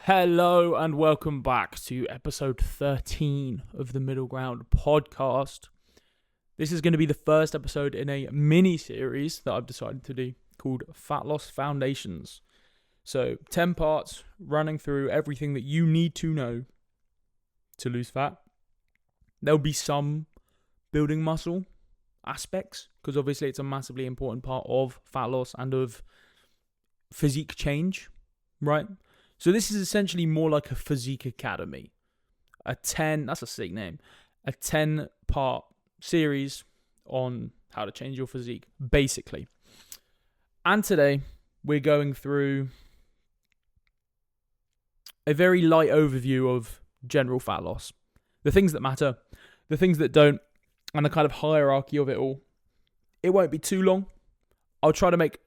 Hello and welcome back to episode 13 of the Middle Ground podcast. This is going to be the first episode in a mini-series that I've decided to do called Fat Loss Foundations. So 10 parts running through everything that you need to know to lose fat. There'll be some building muscle aspects because obviously it's a massively important part of fat loss and of physique change, right? So this is essentially more like a physique academy. That's a sick name. A 10-part series on how to change your physique, basically. And today, we're going through a very light overview of general fat loss. The things that matter, the things that don't, and the kind of hierarchy of it all. It won't be too long. I'll try to make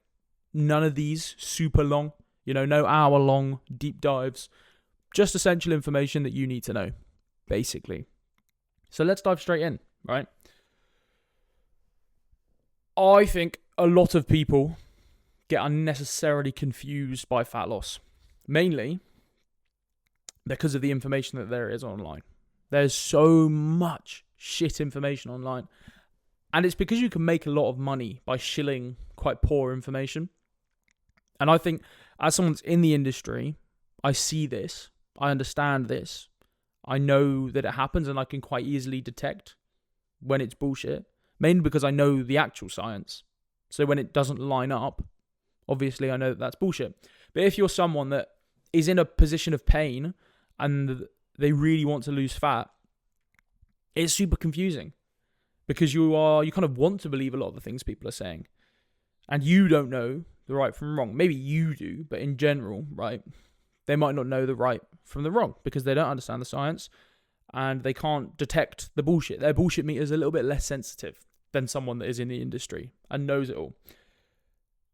none of these super long. No hour-long deep dives. Just essential information that you need to know, basically. So let's dive straight in, right? I think a lot of people get unnecessarily confused by fat loss. Mainly because of the information that there is online. There's so much shit information online. And it's because you can make a lot of money by shilling quite poor information. And I think as someone that's in the industry, I see this, I understand this, I know that it happens and I can quite easily detect when it's bullshit, mainly because I know the actual science. So when it doesn't line up, obviously I know that that's bullshit. But if you're someone that is in a position of pain and they really want to lose fat, it's super confusing because you kind of want to believe a lot of the things people are saying and you don't know the right from wrong. Maybe you do, but in general, right, they might not know the right from the wrong because they don't understand the science and they can't detect the bullshit. Their bullshit meter is a little bit less sensitive than someone that is in the industry and knows it all.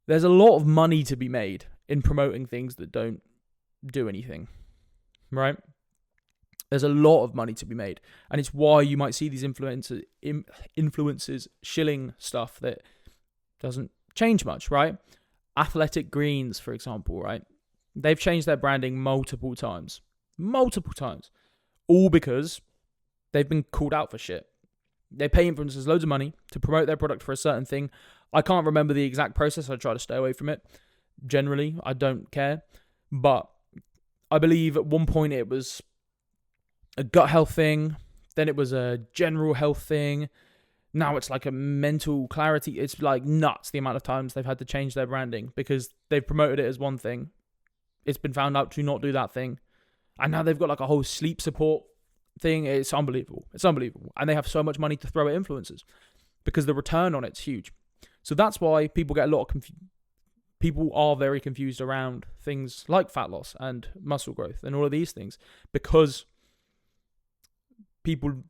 There's a lot of money to be made in promoting things that don't do anything, right? There's a lot of money to be made, and it's why you might see these influencers shilling stuff that doesn't change much, right? Athletic Greens, for example, right? They've changed their branding multiple times, all because they've been called out for shit. They pay influencers loads of money to promote their product for a certain thing. I can't remember the exact process. I try to stay away from it. Generally, I don't care. But I believe at one point it was a gut health thing. Then it was a general health thing. Now it's like a mental clarity. It's like nuts the amount of times they've had to change their branding because they've promoted it as one thing. It's been found out to not do that thing. And now they've got like a whole sleep support thing. It's unbelievable. And they have so much money to throw at influencers because the return on it's huge. So that's why people get a lot of people are very confused around things like fat loss and muscle growth and all of these things because people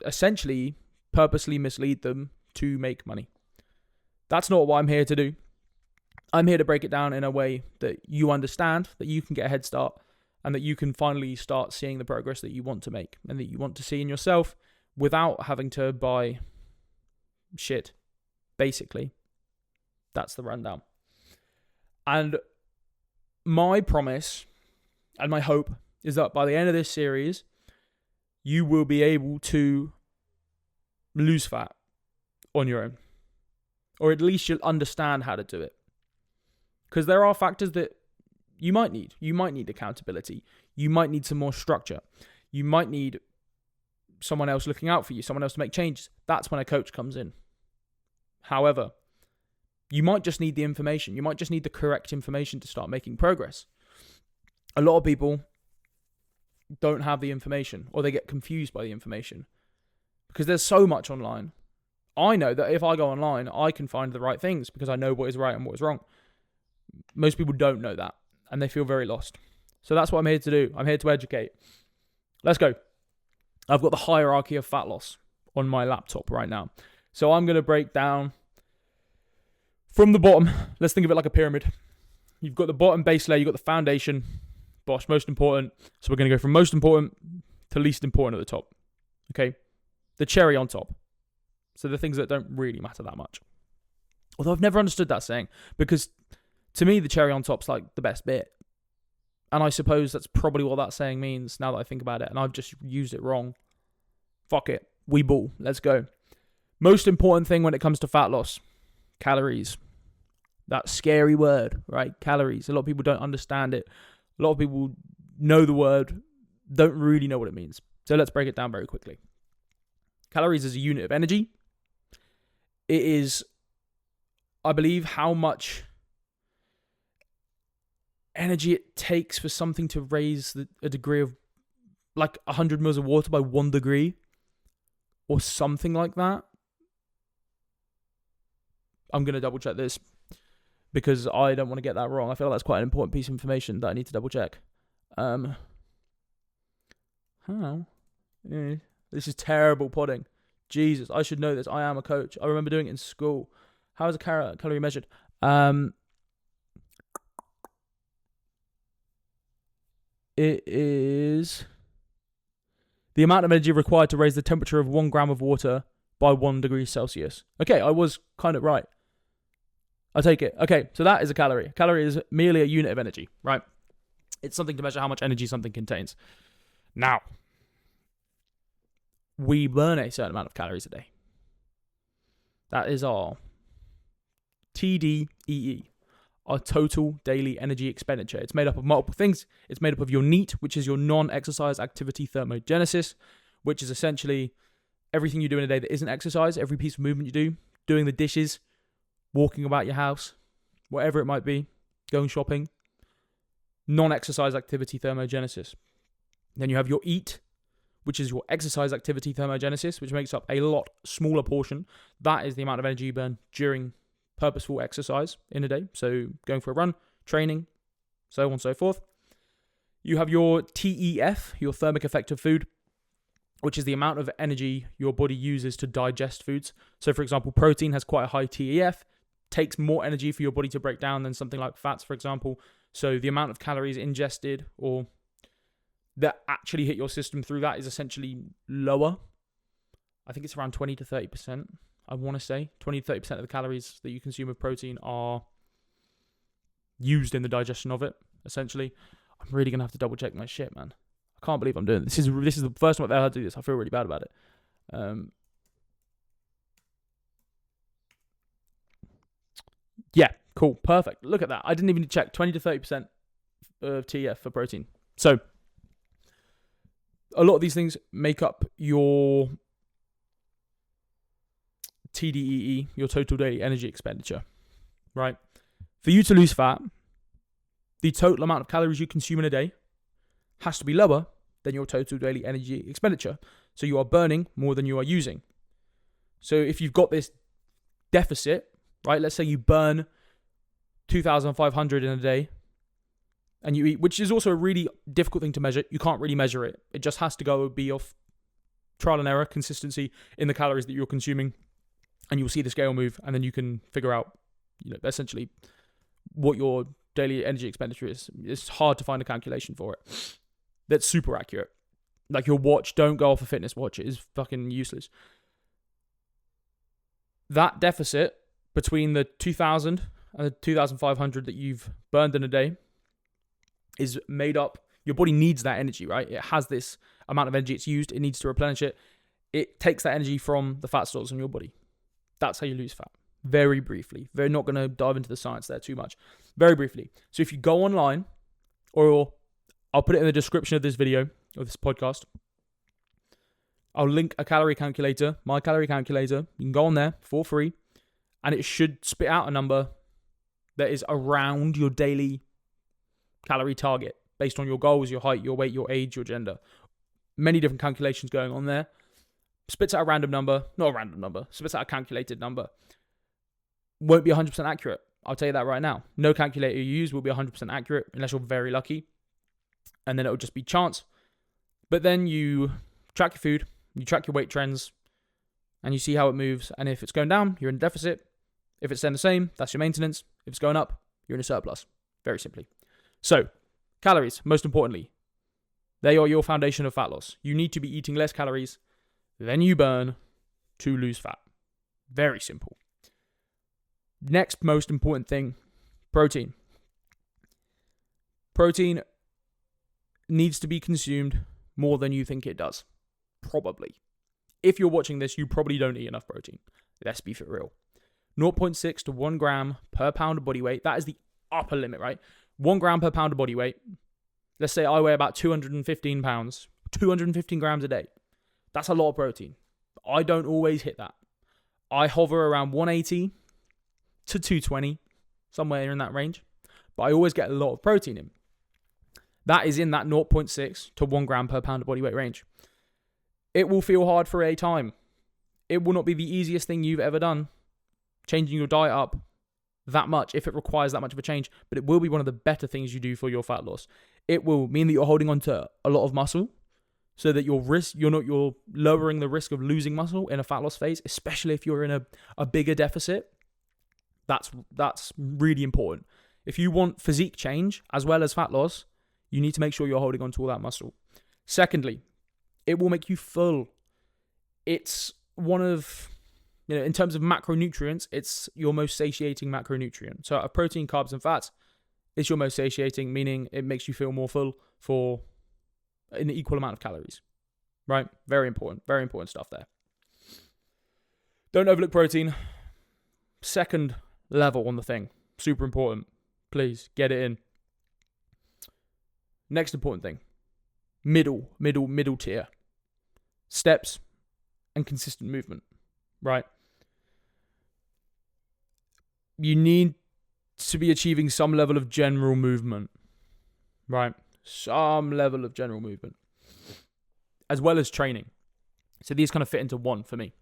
essentially purposely mislead them to make money. That's not what I'm here to do. I'm here to break it down in a way that you understand, that you can get a head start, and that you can finally start seeing the progress that you want to make and that you want to see in yourself without having to buy shit. Basically, that's the rundown. And my promise and my hope is that by the end of this series, you will be able to lose fat on your own. Or at least you'll understand how to do it. Because there are factors that you might need. You might need accountability. You might need some more structure. You might need someone else looking out for you, someone else to make changes. That's when a coach comes in. However, you might just need the information. You might just need the correct information to start making progress. A lot of people don't have the information or they get confused by the information. Because there's so much online. I know that if I go online, I can find the right things because I know what is right and what is wrong. Most people don't know that and they feel very lost. So that's what I'm here to do. I'm here to educate. Let's go. I've got the hierarchy of fat loss on my laptop right now. So I'm going to break down from the bottom. Let's think of it like a pyramid. You've got the bottom base layer, you've got the foundation, most important. So we're going to go from most important to least important at the top. Okay? The cherry on top. So the things that don't really matter that much. Although I've never understood that saying, because to me, the cherry on top's like the best bit. And I suppose that's probably what that saying means now that I think about it. And I've just used it wrong. Fuck it. We ball. Let's go. Most important thing when it comes to fat loss. Calories. That scary word, right? Calories. A lot of people don't understand it. A lot of people know the word, don't really know what it means. So let's break it down very quickly. Calories is a unit of energy. It is, I believe, how much energy it takes for something to raise a degree of like 100 mils of water by 1 degree or something like that. I'm going to double check this because I don't want to get that wrong. I feel like that's quite an important piece of information that I need to double check. How? This is terrible podding. Jesus, I should know this. I am a coach. I remember doing it in school. How is a calorie measured? It is the amount of energy required to raise the temperature of 1 gram of water by 1 degree Celsius. Okay, I was kind of right. I'll take it. Okay, so that is a calorie. A calorie is merely a unit of energy, right? It's something to measure how much energy something contains. Now, we burn a certain amount of calories a day. That is our TDEE, our total daily energy expenditure. It's made up of multiple things. It's made up of your NEAT, which is your non-exercise activity thermogenesis, which is essentially everything you do in a day that isn't exercise, every piece of movement you do, doing the dishes, walking about your house, whatever it might be, going shopping. Non-exercise activity thermogenesis. Then you have your EAT, which is your exercise activity thermogenesis, which makes up a lot smaller portion. That is the amount of energy you burn during purposeful exercise in a day. So going for a run, training, so on and so forth. You have your TEF, your thermic effect of food, which is the amount of energy your body uses to digest foods. So for example, protein has quite a high TEF, takes more energy for your body to break down than something like fats, for example. So the amount of calories ingested or that actually hit your system through that is essentially lower. I think it's around 20 to 30%. I want to say 20 to 30% of the calories that you consume of protein are used in the digestion of it, essentially. I'm really going to have to double check my shit, man. I can't believe I'm doing this. This is the first time I've ever had to do this. I feel really bad about it. Yeah, cool. Perfect. Look at that. I didn't even check. 20 to 30% of TF for protein. So a lot of these things make up your TDEE, your total daily energy expenditure, right? For you to lose fat, the total amount of calories you consume in a day has to be lower than your total daily energy expenditure. So you are burning more than you are using. So if you've got this deficit, right? Let's say you burn 2,500 in a day and you eat, which is also a really difficult thing to measure. You can't really measure it. It just has to be off trial and error, consistency in the calories that you're consuming. And you'll see the scale move, and then you can figure out, essentially what your daily energy expenditure is. It's hard to find a calculation for it that's super accurate. Like your watch, don't go off a fitness watch. It is fucking useless. That deficit between the 2,000 and the 2,500 that you've burned in a day is made up. Your body needs that energy, right? It has this amount of energy it's used. It needs to replenish it. It takes that energy from the fat stores in your body. That's how you lose fat. Very briefly. We're not going to dive into the science there too much. Very briefly. So if you go online, or I'll put it in the description of this video, of this podcast, I'll link a calorie calculator, my calorie calculator. You can go on there for free, and it should spit out a number that is around your daily calorie target based on your goals, your height, your weight, your age, your gender. Many different calculations going on there. Spits out a random number, not a random number, spits out a calculated number. Won't be 100% accurate. I'll tell you that right now. No calculator you use will be 100% accurate unless you're very lucky. And then it'll just be chance. But then you track your food, you track your weight trends, and you see how it moves. And if it's going down, you're in deficit. If it's staying the same, that's your maintenance. If it's going up, you're in a surplus. Very simply. So, calories, most importantly. They are your foundation of fat loss. You need to be eating less calories than you burn to lose fat. Very simple. Next most important thing, protein. Protein needs to be consumed more than you think it does. Probably. If you're watching this, you probably don't eat enough protein. Let's be for real. 0.6 to 1 gram per pound of body weight. That is the upper limit, right? 1 gram per pound of body weight. Let's say I weigh about 215 pounds. 215 grams a day. That's a lot of protein. I don't always hit that. I hover around 180 to 220, somewhere in that range. But I always get a lot of protein in. That is in that 0.6 to 1 gram per pound of body weight range. It will feel hard for a time. It will not be the easiest thing you've ever done, changing your diet up that much if it requires that much of a change, but it will be one of the better things you do for your fat loss. It will mean that you're holding on to a lot of muscle, so that you're lowering the risk of losing muscle in a fat loss phase, especially if you're in a bigger deficit. That's really important. If you want physique change as well as fat loss, you need to make sure you're holding on to all that muscle. Secondly, it will make you full. It's one of, in terms of macronutrients, it's your most satiating macronutrient. So protein, carbs, and fats, it's your most satiating, meaning it makes you feel more full for an equal amount of calories, right? Very important stuff there. Don't overlook protein. Second level on the thing, super important. Please get it in. Next important thing, middle tier. Steps and consistent movement, right? You need to be achieving some level of general movement, right? Some level of general movement, as well as training. So these kind of fit into one for me.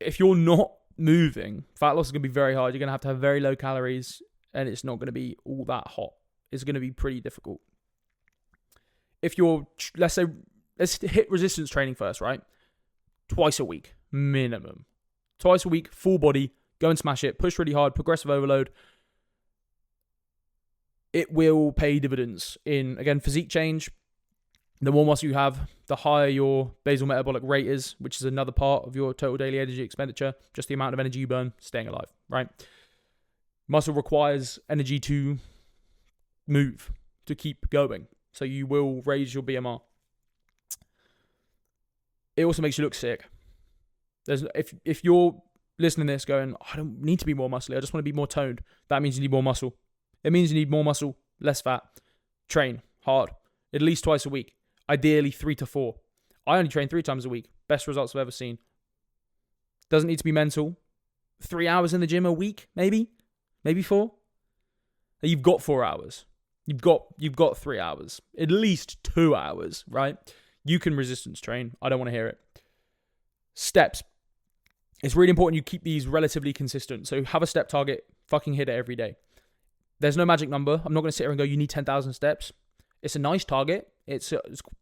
If you're not moving, fat loss is going to be very hard. You're going to have very low calories, and it's not going to be all that hot. It's going to be pretty difficult. If you're, let's hit resistance training first, right? Twice a week, minimum. Twice a week, full body, go and smash it, push really hard, progressive overload. It will pay dividends in, again, physique change. The more muscle you have, the higher your basal metabolic rate is, which is another part of your total daily energy expenditure, just the amount of energy you burn staying alive, right? Muscle requires energy to move, to keep going. So you will raise your BMR. It also makes you look sick. If you're listening to this going, I don't need to be more muscly, I just want to be more toned, that means you need more muscle. It means you need more muscle, less fat. Train hard, at least twice a week. Ideally 3 to 4. I only train 3 times a week. Best results I've ever seen. Doesn't need to be mental. 3 hours in the gym a week, maybe 4. You've got 4 hours. You've got 3 hours. At least 2 hours, right? You can resistance train. I don't want to hear it. Steps. It's really important you keep these relatively consistent. So have a step target. Fucking hit it every day. There's no magic number. I'm not going to sit here and go, you need 10,000 steps. It's a nice target. It's a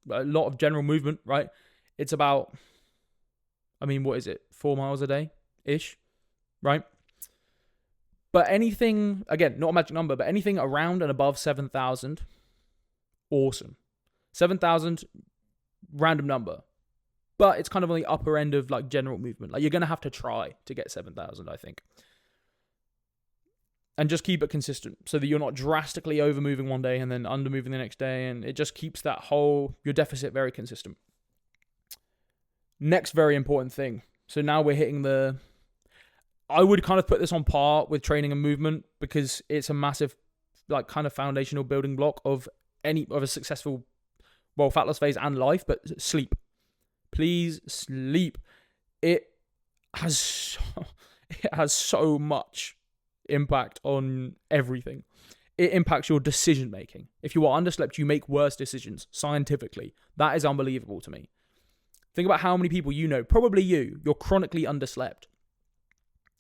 lot of general movement, right? It's about, what is it? 4 miles a day-ish, right? But anything, again, not a magic number, but anything around and above 7,000, awesome. 7,000, random number. But it's kind of on the upper end of general movement. You're going to have to try to get 7,000, I think. And just keep it consistent so that you're not drastically over moving one day and then under moving the next day. And it just keeps your deficit very consistent. Next very important thing. So now we're hitting I would kind of put this on par with training and movement because it's a massive, kind of foundational building block of a successful, fat loss phase and life, but sleep. Please sleep. It has so much impact on everything. It impacts your decision making. If you are underslept, you make worse decisions scientifically. That is unbelievable to me. Think about how many people probably you're chronically underslept.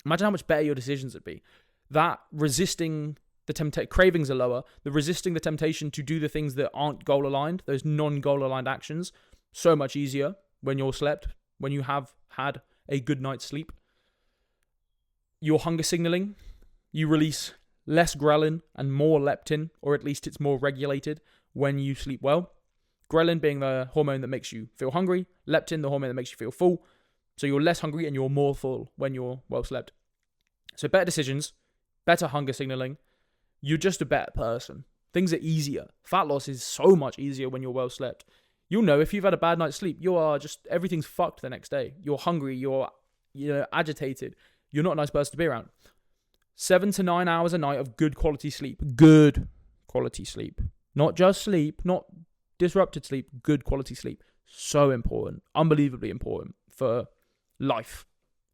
Imagine how much better your decisions would be. That resisting the cravings are lower. The resisting the temptation to do the things that aren't goal aligned, those non-goal aligned actions, so much easier when you're slept, when you have had a good night's sleep. Your hunger signaling, you release less ghrelin and more leptin, or at least it's more regulated when you sleep well. Ghrelin being the hormone that makes you feel hungry, leptin the hormone that makes you feel full. So you're less hungry and you're more full when you're well slept. So better decisions, better hunger signaling. You're just a better person. Things are easier. Fat loss is so much easier when you're well slept. You'll know if you've had a bad night's sleep, you are just, everything's fucked the next day. You're hungry, you're agitated. You're not a nice person to be around. 7 to 9 hours a night of good quality sleep. Good quality sleep. Not just sleep, not disrupted sleep, good quality sleep. So important. Unbelievably important for life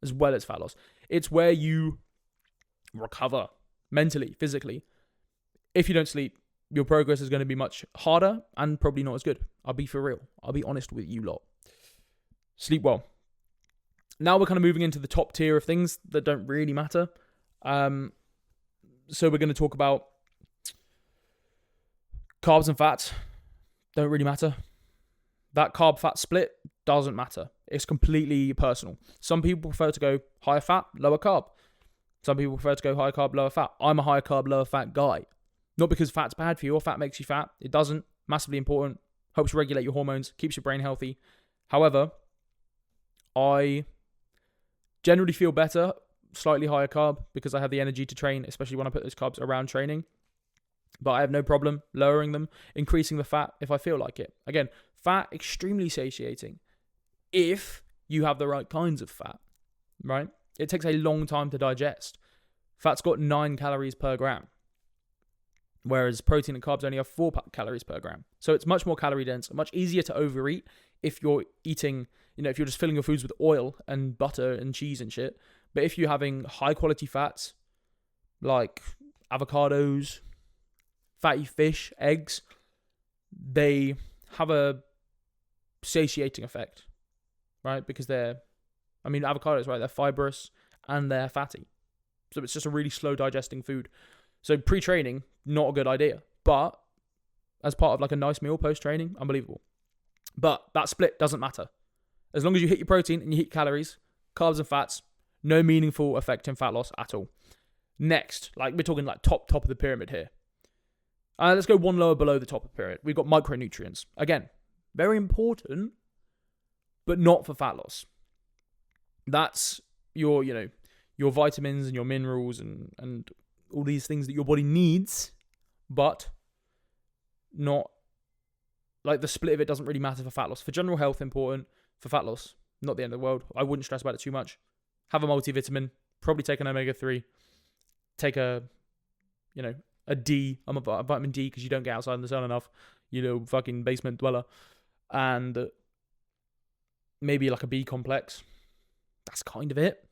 as well as fat loss. It's where you recover mentally, physically. If you don't sleep, your progress is going to be much harder and probably not as good. I'll be for real. I'll be honest with you lot. Sleep well. Now we're kind of moving into the top tier of things that don't really matter. So we're going to talk about carbs and fats. Don't really matter. That carb-fat split doesn't matter. It's completely personal. Some people prefer to go higher fat, lower carb. Some people prefer to go higher carb, lower fat. I'm a higher carb, lower fat guy. Not because fat's bad for you or fat makes you fat. It doesn't. Massively important. Helps regulate your hormones, keeps your brain healthy. However, I generally feel better, slightly higher carb, because I have the energy to train, especially when I put those carbs around training. But I have no problem lowering them, increasing the fat if I feel like it. Again, fat, extremely satiating if you have the right kinds of fat, right? It takes a long time to digest. Fat's got 9 calories per gram, whereas protein and carbs only have 4 calories per gram. So it's much more calorie dense, much easier to overeat if you're eating, if you're just filling your foods with oil and butter and cheese and shit. But if you're having high quality fats like avocados, fatty fish, eggs, they have a satiating effect, right? Because avocados, right? They're fibrous and they're fatty. So it's just a really slow digesting food. So pre-training, not a good idea. But as part of like a nice meal post-training, unbelievable. But that split doesn't matter. As long as you hit your protein and you hit calories, carbs and fats, no meaningful effect in fat loss at all. Next, we're talking top of the pyramid here. Let's go one lower below the top of the pyramid. We've got micronutrients. Again, very important, but not for fat loss. That's your vitamins and your minerals and all these things that your body needs, but not, the split of it doesn't really matter for fat loss. For general health, important. For fat loss, not the end of the world. I wouldn't stress about it too much. Have a multivitamin, probably take an omega-3, take a D, I'm a vitamin D because you don't get outside in the sun enough, fucking basement dweller, and maybe like a B complex. That's kind of it.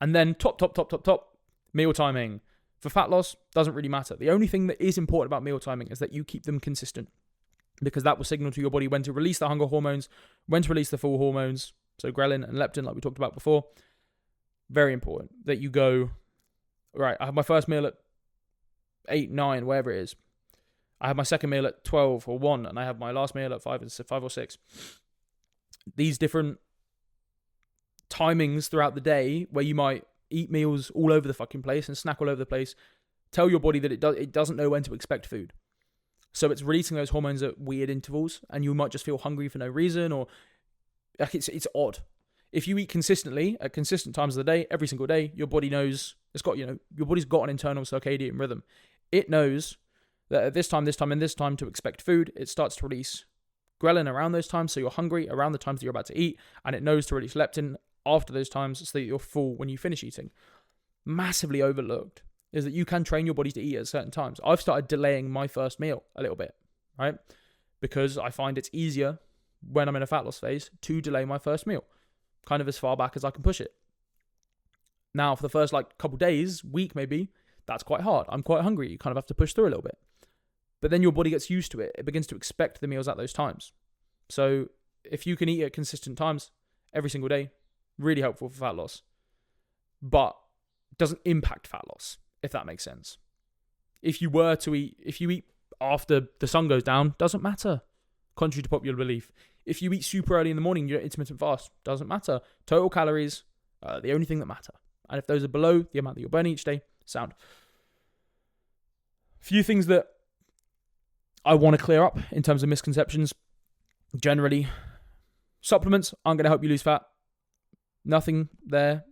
And then top, meal timing. For fat loss, doesn't really matter. The only thing that is important about meal timing is that you keep them consistent, because that will signal to your body when to release the hunger hormones, when to release the full hormones, so ghrelin and leptin, like we talked about before. Very important that you go, right, I have my first meal at 8, 9, wherever it is. I have my second meal at 12 or 1, and I have my last meal at 5 or 6. These different timings throughout the day where you might eat meals all over the fucking place and snack all over the place, tell your body that it doesn't know when to expect food. So it's releasing those hormones at weird intervals, and you might just feel hungry for no reason, or it's odd. If you eat consistently at consistent times of the day, every single day, your body knows your body's got an internal circadian rhythm. It knows that at this time, and this time to expect food. It starts to release ghrelin around those times, so you're hungry around the times that you're about to eat, and it knows to release leptin after those times so that you're full when you finish eating. Massively overlooked is that you can train your body to eat at certain times. I've started delaying my first meal a little bit, right? Because I find it's easier when I'm in a fat loss phase to delay my first meal, kind of as far back as I can push it. Now, for the first couple days, week maybe, that's quite hard. I'm quite hungry. You kind of have to push through a little bit. But then your body gets used to it. It begins to expect the meals at those times. So if you can eat at consistent times every single day, really helpful for fat loss. But doesn't impact fat loss, if that makes sense. If you eat after the sun goes down, doesn't matter. Contrary to popular belief. If you eat super early in the morning, you're intermittent fast, doesn't matter. Total calories are the only thing that matter. And if those are below the amount that you're burning each day, sound. Few things that I want to clear up in terms of misconceptions. Generally, supplements aren't going to help you lose fat. Nothing there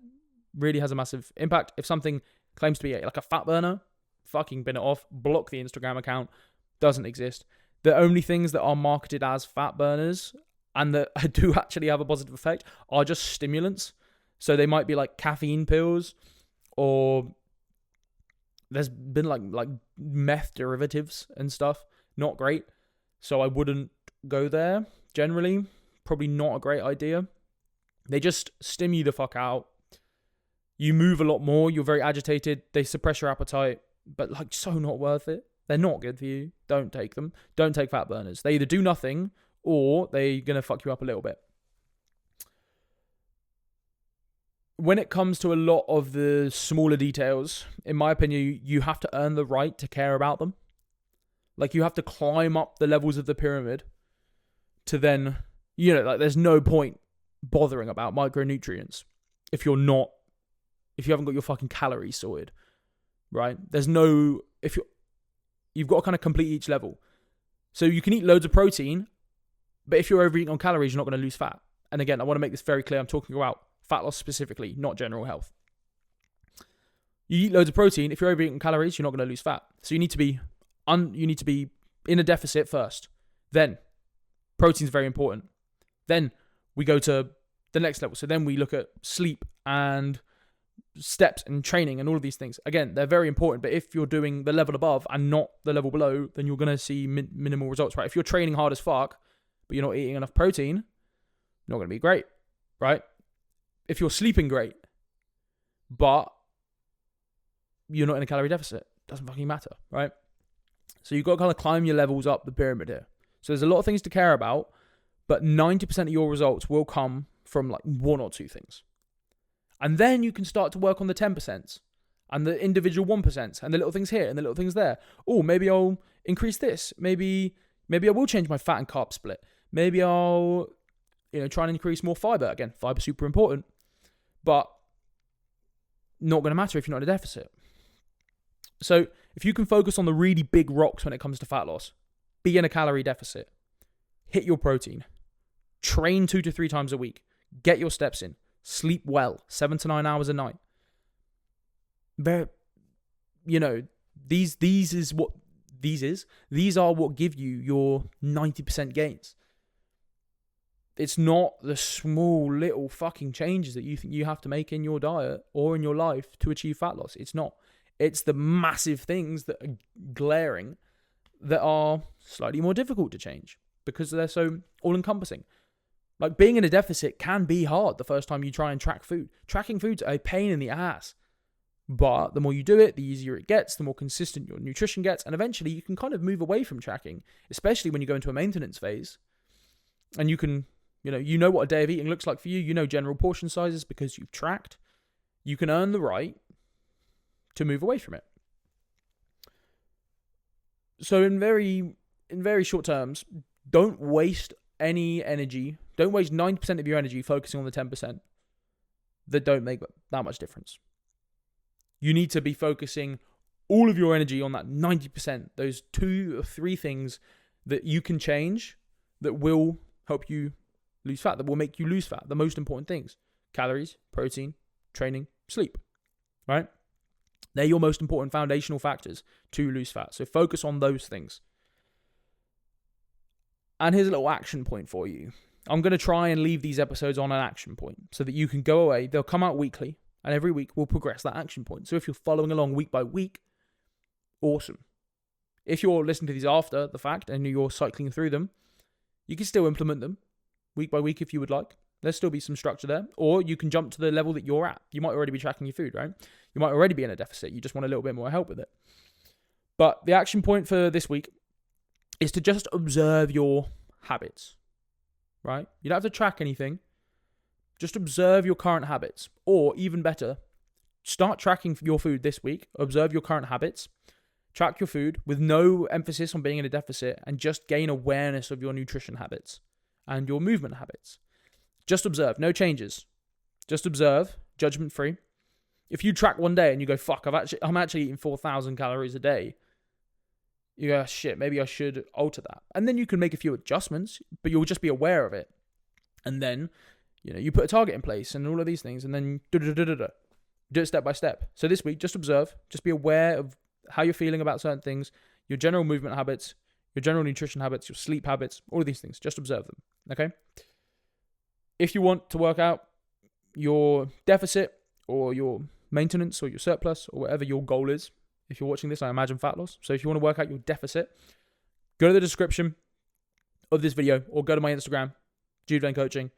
really has a massive impact. If something claims to be a fat burner, fucking bin it off. Block the Instagram account. Doesn't exist. The only things that are marketed as fat burners and that do actually have a positive effect are just stimulants. So they might be like caffeine pills, or there's been like meth derivatives and stuff. Not great. So I wouldn't go there. Generally, probably not a great idea. They just stim you the fuck out. You move a lot more. You're very agitated. They suppress your appetite, but like so not worth it. They're not good for you. Don't take them. Don't take fat burners. They either do nothing or they're going to fuck you up a little bit. When it comes to a lot of the smaller details, in my opinion, you have to earn the right to care about them. Like you have to climb up the levels of the pyramid to then, like there's no point bothering about micronutrients if you haven't got your fucking calories sorted, right? You've got to kind of complete each level. So you can eat loads of protein, but if you're overeating on calories, you're not going to lose fat. And again, I want to make this very clear. I'm talking about fat loss specifically, not general health. You eat loads of protein. If you're overeating on calories, you're not going to lose fat. So you need to be in a deficit first. Then protein's very important. Then we go to the next level. So then we look at sleep and steps and training and all of these things. Again, they're very important, but if you're doing the level above and not the level below, then you're going to see minimal results, right? If you're training hard as fuck, but you're not eating enough protein, not going to be great, right? If you're sleeping great, but you're not in a calorie deficit, doesn't fucking matter, right? So you've got to kind of climb your levels up the pyramid here. So there's a lot of things to care about, but 90% of your results will come from like one or two things. And then you can start to work on the 10% and the individual 1% and the little things here and the little things there. Oh, maybe I'll increase this. Maybe I will change my fat and carb split. Maybe I'll, try and increase more fiber. Again, fiber's super important, but not going to matter if you're not in a deficit. So if you can focus on the really big rocks when it comes to fat loss, be in a calorie deficit, hit your protein, train 2 to 3 times a week, get your steps in, sleep well, 7 to 9 hours a night. These are what give you your 90% gains. It's not the small little fucking changes that you think you have to make in your diet or in your life to achieve fat loss. It's not. It's the massive things that are glaring that are slightly more difficult to change because they're so all-encompassing. Like being in a deficit can be hard the first time you try and track food. Tracking food's a pain in the ass. But the more you do it, the easier it gets, the more consistent your nutrition gets, and eventually you can kind of move away from tracking, especially when you go into a maintenance phase. And you can, you know what a day of eating looks like for you. You know general portion sizes because you've tracked. You can earn the right to move away from it. So in very short terms, don't waste any energy. Don't waste 90% of your energy focusing on the 10% that don't make that much difference. You need to be focusing all of your energy on that 90%, those 2 or 3 things that you can change that will help you lose fat, that will make you lose fat. The most important things: calories, protein, training, sleep, right? They're your most important foundational factors to lose fat. So focus on those things. And here's a little action point for you. I'm going to try and leave these episodes on an action point so that you can go away. They'll come out weekly, and every week we'll progress that action point. So if you're following along week by week, awesome. If you're listening to these after the fact and you're cycling through them, you can still implement them week by week if you would like. There'll still be some structure there. Or you can jump to the level that you're at. You might already be tracking your food, right? You might already be in a deficit. You just want a little bit more help with it. But the action point for this week is to just observe your habits, right? You don't have to track anything. Just observe your current habits. Or even better, start tracking your food this week. Observe your current habits. Track your food with no emphasis on being in a deficit and just gain awareness of your nutrition habits and your movement habits. Just observe, no changes. Just observe, judgment free. If you track one day and you go, fuck, I'm actually eating 4,000 calories a day, you go, shit, maybe I should alter that. And then you can make a few adjustments, but you'll just be aware of it. And then, you put a target in place and all of these things, and then do it step by step. So this week, just observe, just be aware of how you're feeling about certain things, your general movement habits, your general nutrition habits, your sleep habits, all of these things. Just observe them, okay? If you want to work out your deficit or your maintenance or your surplus or whatever your goal is, if you're watching this, I imagine fat loss. So if you want to work out your deficit, go to the description of this video or go to my Instagram, Jude Vane Coaching,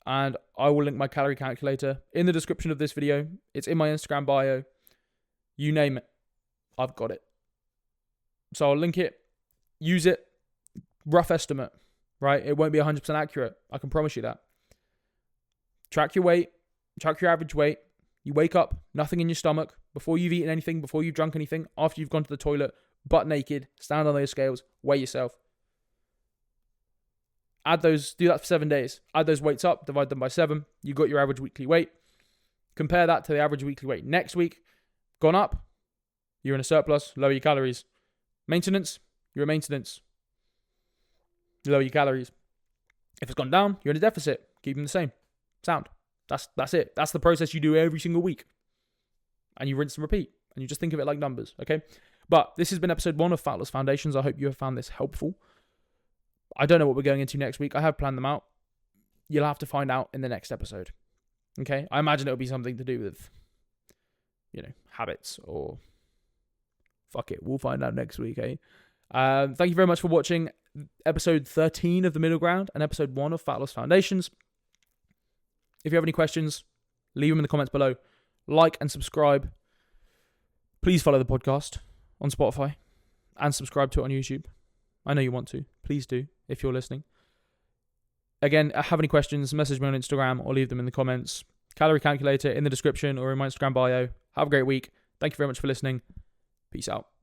and I will link my calorie calculator in the description of this video. It's in my Instagram bio. You name it, I've got it. So I'll link it, use it, rough estimate, right? It won't be 100% accurate. I can promise you that. Track your weight, track your average weight. You wake up, nothing in your stomach, before you've eaten anything, before you've drunk anything, after you've gone to the toilet, butt naked, stand on those scales, weigh yourself. Do that for 7 days. Add those weights up, divide them by 7. You got your average weekly weight. Compare that to the average weekly weight next week. Gone up, you're in a surplus, lower your calories. Maintenance, you're in maintenance. Lower your calories. If it's gone down, you're in a deficit. Keep them the same. Sound. That's it. That's the process you do every single week. And you rinse and repeat. And you just think of it like numbers, okay? But this has been episode 1 of Fat Loss Foundations. I hope you have found this helpful. I don't know what we're going into next week. I have planned them out. You'll have to find out in the next episode. Okay? I imagine it'll be something to do with, habits or... Fuck it. We'll find out next week, eh? Thank you very much for watching episode 13 of The Middle Ground and episode 1 of Fat Loss Foundations. If you have any questions, leave them in the comments below. Like and subscribe. Please follow the podcast on Spotify and subscribe to it on YouTube. I know you want to. Please do, if you're listening. Again, have any questions, message me on Instagram or leave them in the comments. Calorie calculator in the description or in my Instagram bio. Have a great week. Thank you very much for listening. Peace out.